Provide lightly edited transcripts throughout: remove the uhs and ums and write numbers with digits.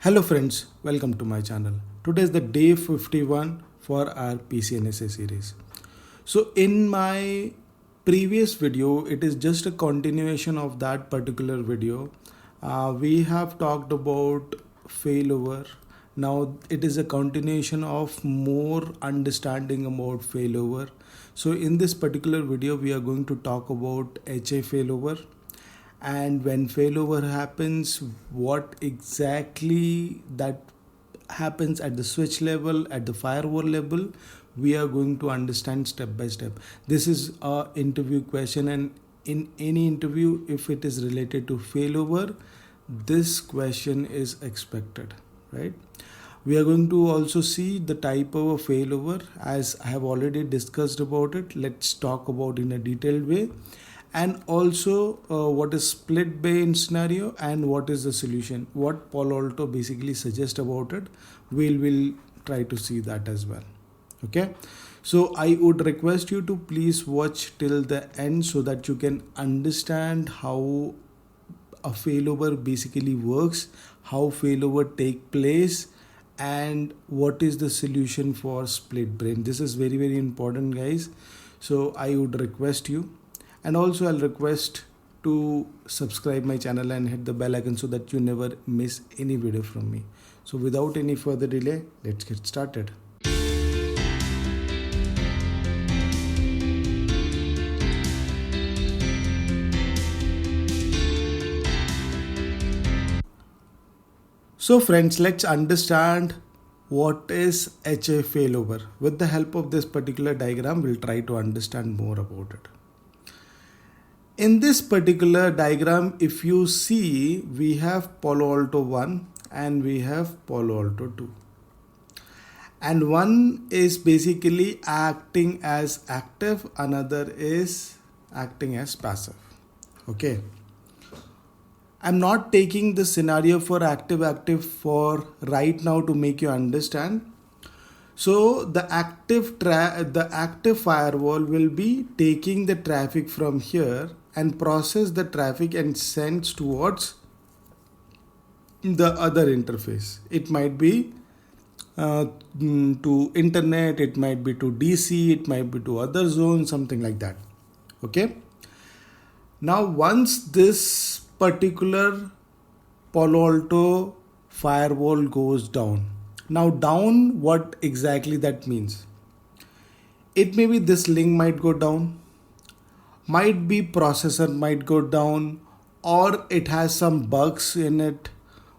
Hello friends, welcome to my channel. Today is the day 51 for our PCNSA series. So in my previous video, it is just a continuation of that particular video. We have talked about failover. Now it is a continuation of more understanding about failover. So in this particular video, we are going to talk about HA failover, and when failover happens, what exactly that happens at the switch level, at the firewall level, we are going to understand step by step. This is a interview question, and in any interview, if it is related to failover, this question is expected, right? We are going to also see the type of a failover, as I have already discussed about it. Let's talk about in a detailed way, and also what is split brain scenario and what is the solution, what Palo Alto basically suggests about it. We'll try to see that as well. Okay, so I would request you to please watch till the end so that you can understand how a failover basically works, how failover take place, and what is the solution for split brain. This is very, very important, guys. So I would request you, and also I'll request to subscribe my channel and hit the bell icon so that you never miss any video from me. So without any further delay, let's get started. So friends, let's understand what is HA failover. With the help of this particular diagram, we'll try to understand more about it. In this particular diagram, if you see, we have Palo Alto 1 and we have Palo Alto 2. And one is basically acting as active, another is acting as passive. Okay. I'm not taking the scenario for active for right now to make you understand. So the active firewall will be taking the traffic from here and process the traffic and sends towards the other interface. It might be to internet, it might be to DC, it might be to other zones, something like that. Okay. Now once this particular Palo Alto firewall goes down. Now down, what exactly that means? It may be this link might go down, might be processor might go down, or it has some bugs in it,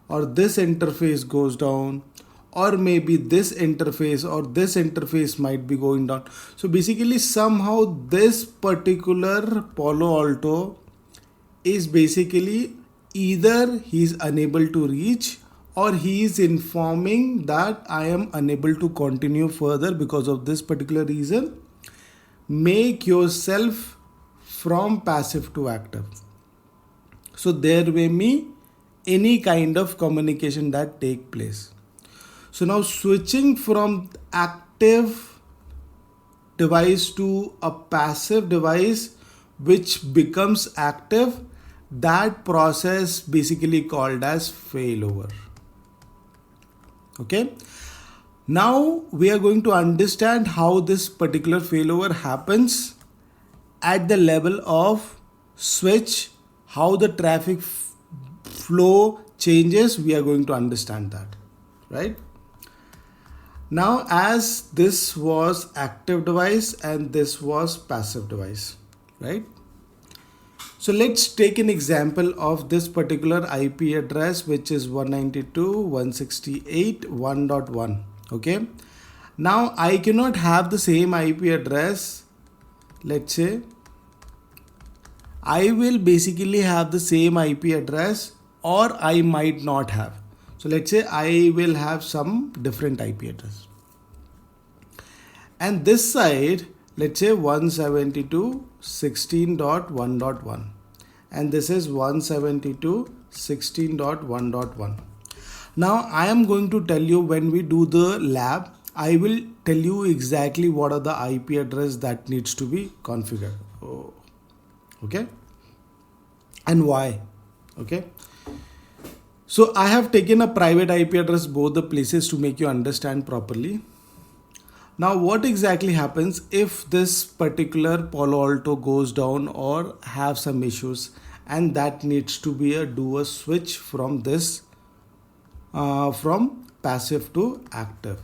or this interface goes down, or maybe this interface might be going down. So basically somehow this particular Palo Alto is basically either he is unable to reach, or he is informing that I am unable to continue further because of this particular reason. Make yourself from passive to active. So there may be any kind of communication that take place. So now switching from active device to a passive device which becomes active, that process basically called as failover. Okay. Now we are going to understand how this particular failover happens at the level of switch, how the traffic flow changes. We are going to understand that, right? Now, as this was active device and this was passive device, right? So let's take an example of this particular IP address, which is 192.168.1.1. Okay. Now I cannot have the same IP address. Let's say I will basically have the same IP address, or I might not have. So let's say I will have some different IP address. And this side, let's say 172.16.1.1, and this is 172.16.1.1. Now I am going to tell you, when we do the lab, I will tell you exactly what are the IP address that needs to be configured. Okay, and why. Okay, So I have taken a private IP address both the places to make you understand properly. Now what exactly happens if this particular Palo Alto goes down or have some issues, and that needs to be do a switch from this from passive to active.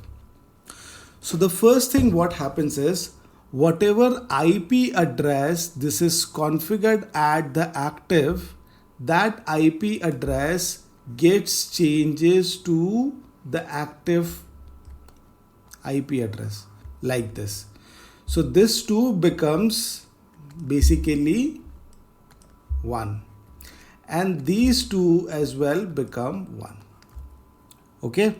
So the first thing what happens is, whatever IP address this is configured at the active, that IP address gets changes to the active IP address like this. So this 2 becomes basically 1, and these 2 as well become 1. Okay,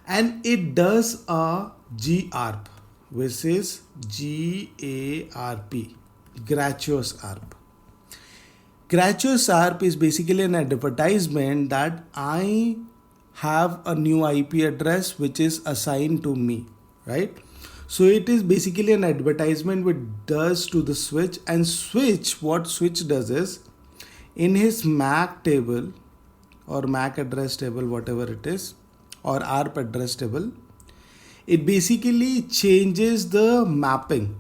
and it does a GARP, which is GARP, gratuitous ARP. Gratuitous ARP is basically an advertisement that I have a new IP address which is assigned to me, right? So it is basically an advertisement which does to the switch, and what switch does is, in his MAC table or MAC address table, whatever it is, or ARP address table, it basically changes the mapping.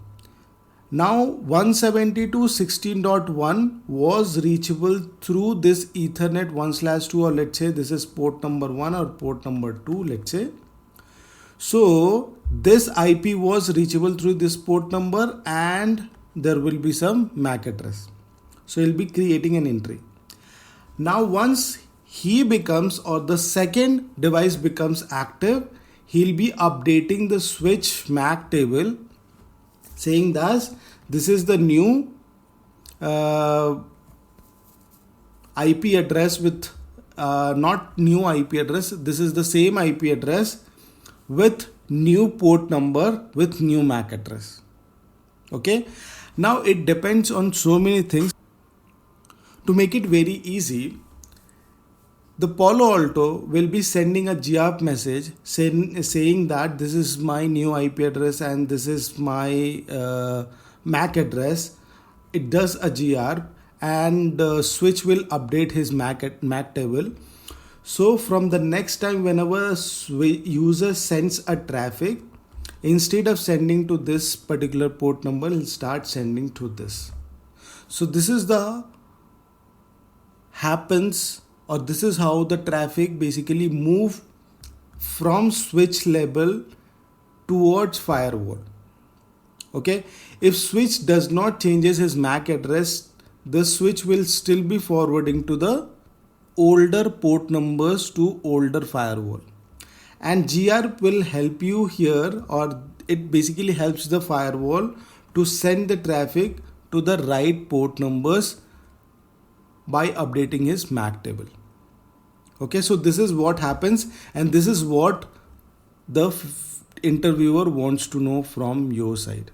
Now 172.16.1 was reachable through this Ethernet 1/2, or let's say this is port number 1 or port number 2, let's say. So this IP was reachable through this port number, and there will be some MAC address. So he'll be creating an entry. Now once he becomes, or the second device becomes active, he'll be updating the switch MAC table, saying that this is the new IP address with not new IP address, this is the same IP address with new port number with new MAC address. Okay, now it depends on so many things. To make it very easy, the Palo Alto will be sending a GARP message saying that this is my new IP address and this is my MAC address. It does a GARP, and switch will update his MAC table. So from the next time whenever user sends a traffic, instead of sending to this particular port number, he'll start sending to this. So this is the happens, or this is how the traffic basically move from switch level towards firewall. Okay, if switch does not changes his MAC address, the switch will still be forwarding to the older port numbers to older firewall, and GARP will help you here, or it basically helps the firewall to send the traffic to the right port numbers by updating his MAC table. Okay, so this is what happens, and this is what the interviewer wants to know from your side.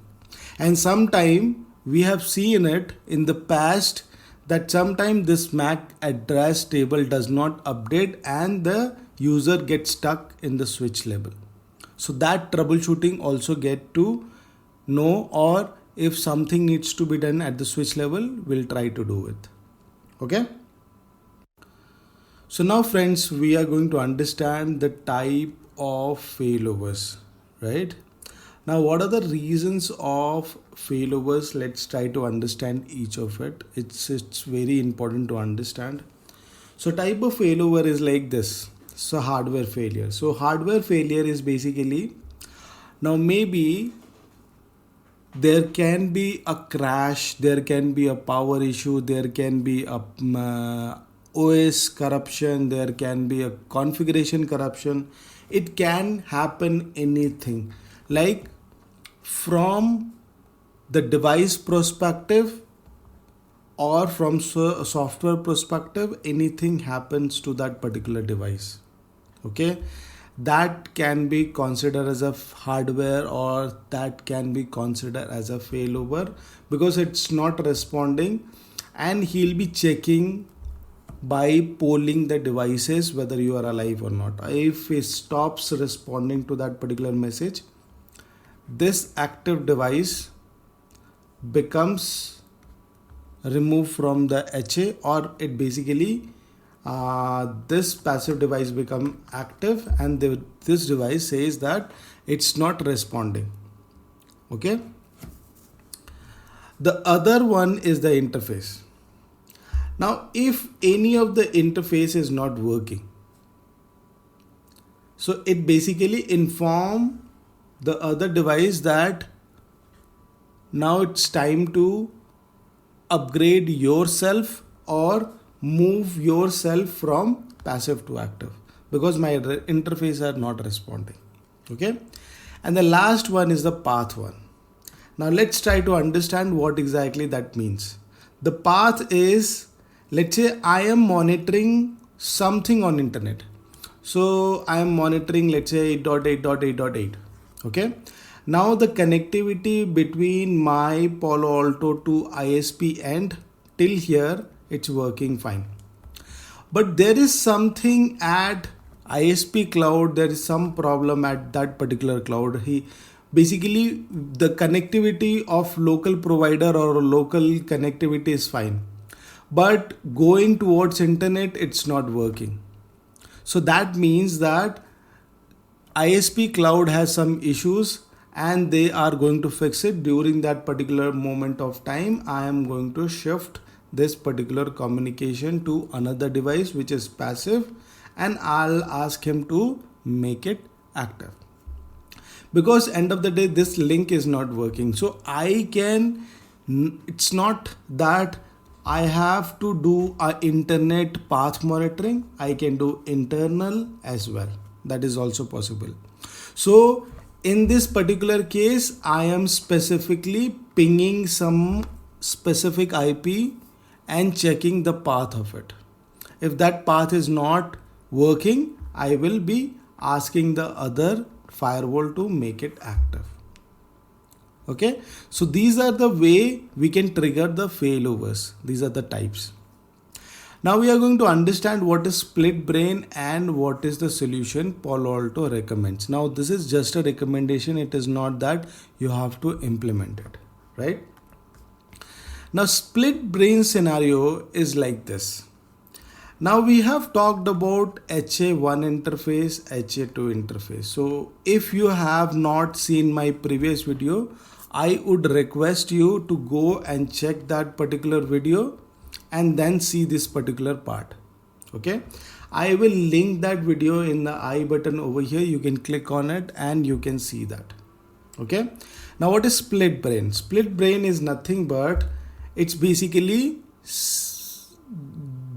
And sometime we have seen it in the past that sometime this MAC address table does not update and the user gets stuck in the switch level. So that troubleshooting also get to know, or if something needs to be done at the switch level, we'll try to do it. Okay. So now friends, we are going to understand the type of failovers, right? Now what are the reasons of failovers? Let's try to understand each of it. It's very important to understand. So type of failover is like this. So hardware failure. So hardware failure is basically, now maybe there can be a crash, there can be a power issue, there can be a OS corruption, there can be a configuration corruption. It can happen anything. Like from the device perspective or from software perspective, anything happens to that particular device. Okay, that can be considered as a hardware, or that can be considered as a failover, because it's not responding, and he'll be checking by polling the devices whether you are alive or not. If he stops responding to that particular message, this active device becomes removed from the HA, or it basically this passive device become active, and this device says that it's not responding. Okay. The other one is the interface. Now, if any of the interface is not working, so it basically inform the other device that now it's time to upgrade yourself or move yourself from passive to active, because my interface are not responding. Okay. And the last one is the path one. Now let's try to understand what exactly that means. The path is, let's say I am monitoring something on internet. So I am monitoring, let's say 8.8.8.8. Okay. Now the connectivity between my Palo Alto to ISP end till here, it's working fine. But there is something at ISP cloud, there is some problem at that particular cloud. Basically the connectivity of local provider or local connectivity is fine, but going towards internet, it's not working. So that means that ISP cloud has some issues and they are going to fix it. During that particular moment of time, I am going to shift this particular communication to another device which is passive, and I'll ask him to make it active, because end of the day this link is not working. So it's not that I have to do a internet path monitoring, I can do internal as well. That is also possible. So in this particular case, I am specifically pinging some specific IP and checking the path of it. If that path is not working, I will be asking the other firewall to make it active. Okay. So these are the way we can trigger the failovers. These are the types. Now we are going to understand what is split brain and what is the solution Palo Alto recommends. Now this is just a recommendation. It is not that you have to implement it, right? Now split brain scenario is like this. Now we have talked about HA1 interface, HA2 interface. So if you have not seen my previous video, I would request you to go and check that particular video and then see this particular part. Okay. I will link that video in the I button over here. You can click on it and you can see that. Okay. Now what is split brain? Split brain is nothing but it's basically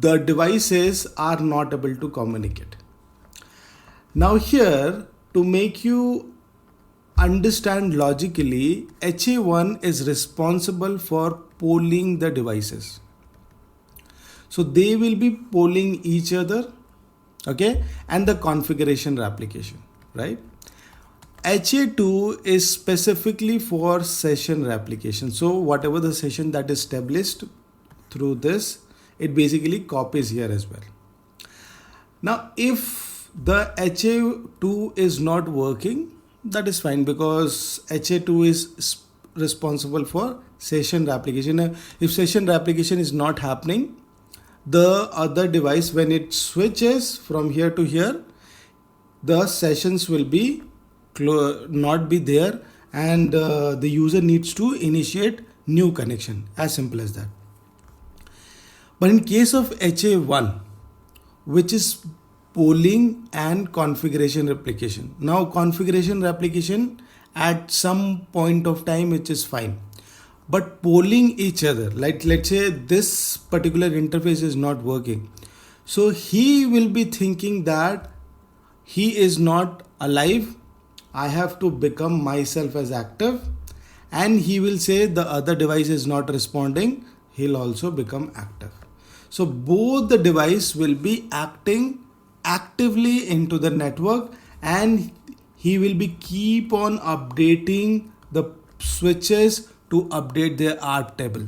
the devices are not able to communicate. Now here, to make you understand logically, HA1 is responsible for polling the devices. So they will be polling each other, okay, and the configuration replication, right? HA2 is specifically for session replication. So whatever the session that is established through this, it basically copies here as well. Now if the HA2 is not working, that is fine, because HA2 is responsible for session replication. If session replication is not happening, the other device, when it switches from here to here, the sessions will be not be there, and the user needs to initiate new connection. As simple as that. But in case of HA1, which is polling and configuration replication. Now configuration replication at some point of time it is fine. But polling each other, like let's say this particular interface is not working. So he will be thinking that he is not alive. I have to become myself as active, and he will say the other device is not responding. He'll also become active. So both the device will be acting actively into the network, and he will be keep on updating the switches to update their ARP table.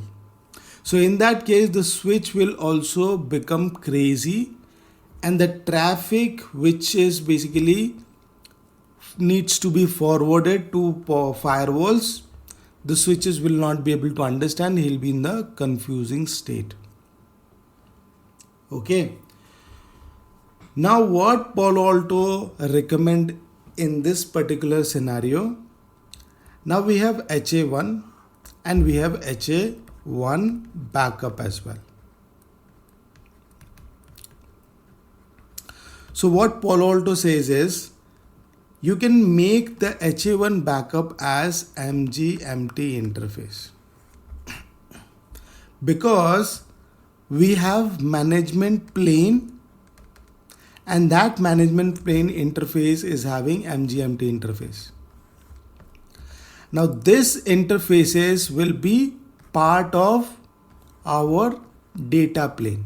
So in that case, the switch will also become crazy, and the traffic which is basically needs to be forwarded to firewalls, the switches will not be able to understand. He'll be in the confusing state. Okay. Now what Palo Alto recommend in this particular scenario, now we have HA1 and we have HA1 backup as well. So what Palo Alto says is, you can make the HA1 backup as MGMT interface because we have management plane and that management plane interface is having MGMT interface. Now this interfaces will be part of our data plane.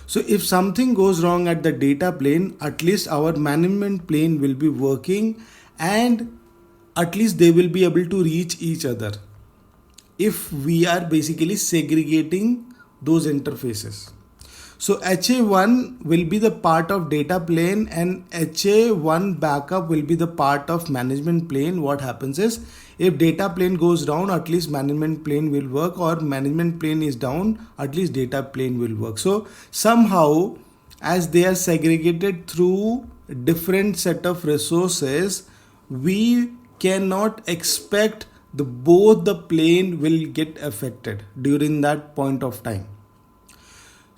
So if something goes wrong at the data plane, at least our management plane will be working and at least they will be able to reach each other if we are basically segregating those interfaces. So HA1 will be the part of data plane and HA1 backup will be the part of management plane. What happens is, if data plane goes down, at least management plane will work, or management plane is down, at least data plane will work. So somehow, as they are segregated through different set of resources, we cannot expect both the plane will get affected during that point of time.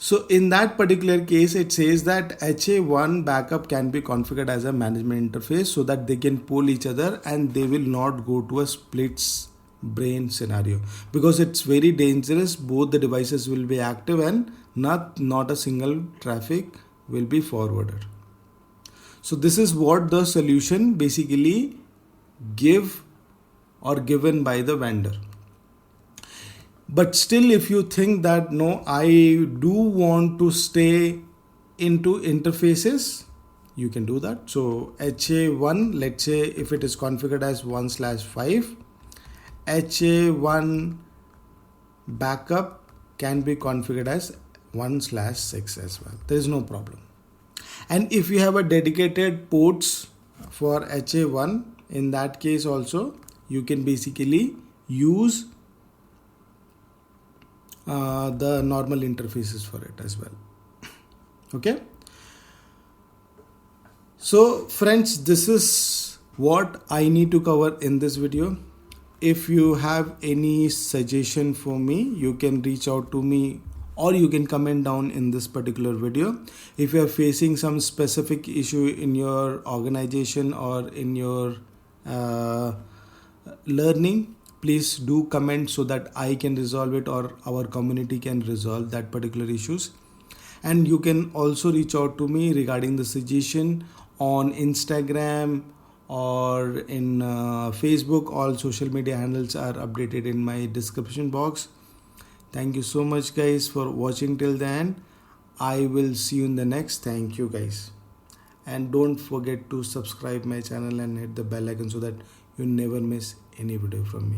So in that particular case, it says that HA1 backup can be configured as a management interface so that they can pull each other and they will not go to a splits brain scenario, because it's very dangerous. Both the devices will be active and not a single traffic will be forwarded. So this is what the solution basically given by the vendor. But still, if you think that no, I do want to stay into interfaces, you can do that. So HA1, let's say if it is configured as 1/5, HA1 backup can be configured as 1/6 as well. There is no problem. And if you have a dedicated ports for HA1, in that case also, you can basically use the normal interfaces for it as well. Okay. So friends, this is what I need to cover in this video. If you have any suggestion for me, you can reach out to me or you can comment down in this particular video. If you are facing some specific issue in your organization or in your learning, please do comment so that I can resolve it or our community can resolve that particular issues. And you can also reach out to me regarding the suggestion on Instagram or in Facebook. All social media handles are updated in my description box. Thank you so much guys for watching till the end. I will see you in the next. Thank you guys. And don't forget to subscribe my channel and hit the bell icon so that you never miss any video from me.